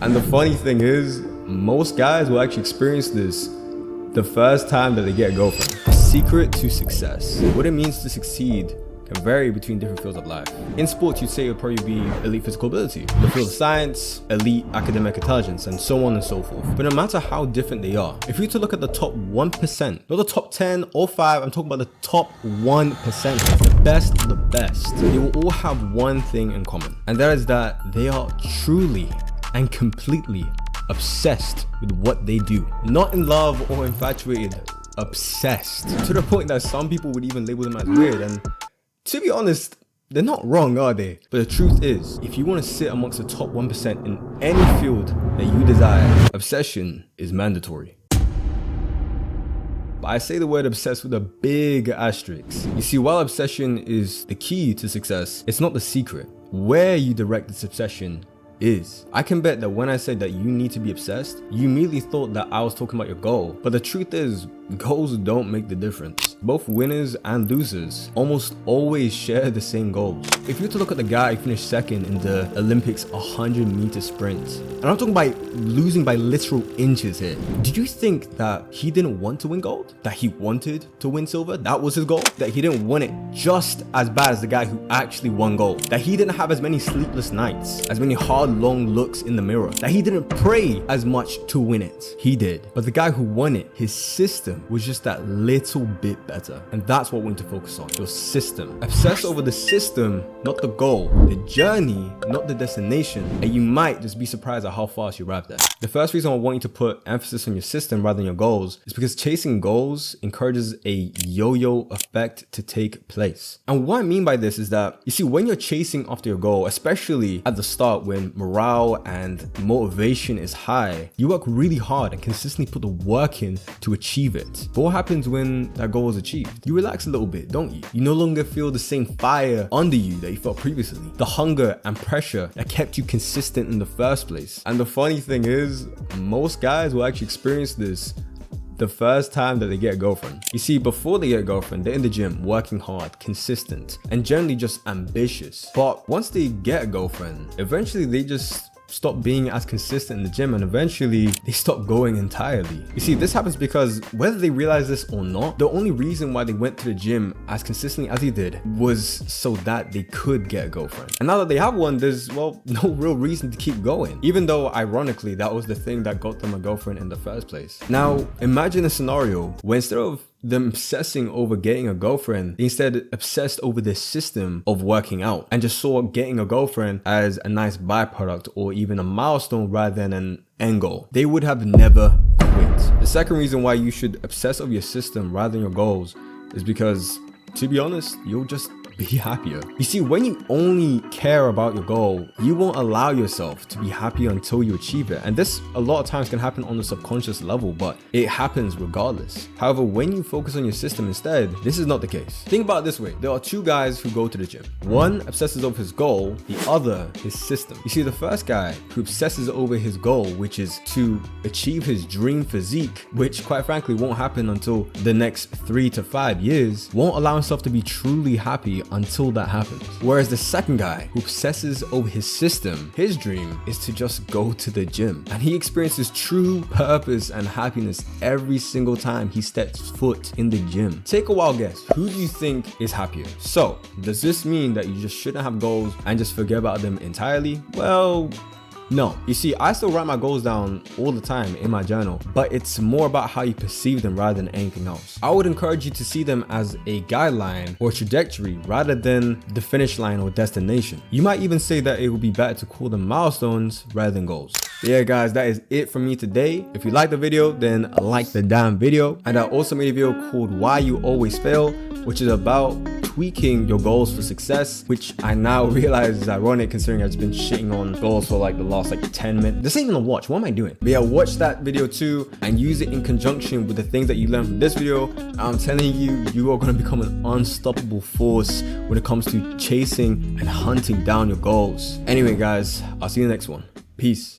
And the funny thing is, most guys will actually experience this the first time that they get a girlfriend. The secret to success. What it means to succeed can vary between different fields of life. In sports, you'd say it would probably be elite physical ability. In the field of science, elite academic intelligence, and so on and so forth. But no matter how different they are, if you were to look at the top 1%, not the top 10 or 5, I'm talking about the top 1%, the best of the best, they will all have one thing in common. And that is that they are truly and completely obsessed with what they do. Not in love or infatuated, obsessed. To the point that some people would even label them as weird. And to be honest, they're not wrong, are they? But the truth is, if you want to sit amongst the top 1% in any field that you desire, obsession is mandatory. But I say the word obsessed with a big asterisk. You see, while obsession is the key to success, it's not the secret. Where you direct this obsession is. I can bet that when I said that you need to be obsessed, you immediately thought that I was talking about your goal. But the truth is, goals don't make the difference. Both winners and losers almost always share the same goals. If you were to look at the guy who finished second in the Olympics 100-meter sprint, and I'm talking about losing by literal inches here, did you think that he didn't want to win gold? That he wanted to win silver? That was his goal? That he didn't want it just as bad as the guy who actually won gold? That he didn't have as many sleepless nights, as many hard, long looks in the mirror? That he didn't pray as much to win it? He did. But the guy who won it, his system was just that little bit better. And that's what we need to focus on, your system. Obsess over the system, not the goal. The journey, not the destination. And you might just be surprised at how fast you arrive there. The first reason I want you to put emphasis on your system rather than your goals is because chasing goals encourages a yo-yo effect to take place. And what I mean by this is that, you see, when you're chasing after your goal, especially at the start when morale and motivation is high, you work really hard and consistently put the work in to achieve it. But what happens when that goal is achieved? You relax a little bit, don't you? You no longer feel the same fire under you that you felt previously. The hunger and pressure that kept you consistent in the first place. And the funny thing is, most guys will actually experience this the first time that they get a girlfriend. You see, before they get a girlfriend, they're in the gym, working hard, consistent, and generally just ambitious. But once they get a girlfriend, eventually they just stop being as consistent in the gym, and eventually they stop going entirely. You see, this happens because whether they realize this or not, the only reason why they went to the gym as consistently as they did was so that they could get a girlfriend. And now that they have one, there's, well, no real reason to keep going, even though ironically that was the thing that got them a girlfriend in the first place. Now imagine a scenario where instead of them obsessing over getting a girlfriend, they instead obsessed over the system of working out and just saw getting a girlfriend as a nice byproduct or even a milestone rather than an end goal. They would have never quit. The second reason why you should obsess over your system rather than your goals is because, to be honest, you'll just be happier. You see, when you only care about your goal, you won't allow yourself to be happy until you achieve it. And this a lot of times can happen on the subconscious level, but it happens regardless. However, when you focus on your system instead, this is not the case. Think about it this way. There are two guys who go to the gym. One obsesses over his goal, the other his system. You see, the first guy who obsesses over his goal, which is to achieve his dream physique, which quite frankly won't happen until the next 3 to 5 years, won't allow himself to be truly happy until that happens. Whereas the second guy who obsesses over his system, his dream is to just go to the gym, and he experiences true purpose and happiness every single time he steps foot in the gym. Take a wild guess. Who do you think is happier? So, does this mean that you just shouldn't have goals and just forget about them entirely? Well, no. You see, I still write my goals down all the time in my journal, but it's more about how you perceive them rather than anything else. I would encourage you to see them as a guideline or trajectory rather than the finish line or destination. You might even say that it would be better to call them milestones rather than goals. Yeah guys, that is it from me today. If you liked the video, then like the damn video. And I also made a video called Why You Always Fail, which is about tweaking your goals for success, which I now realize is ironic considering I've just been shitting on goals for like the last 10 minutes. This ain't even a watch. What am I doing? But yeah, watch that video too and use it in conjunction with the things that you learned from this video. I'm telling you, you are going to become an unstoppable force when it comes to chasing and hunting down your goals. Anyway guys, I'll see you in the next one. Peace.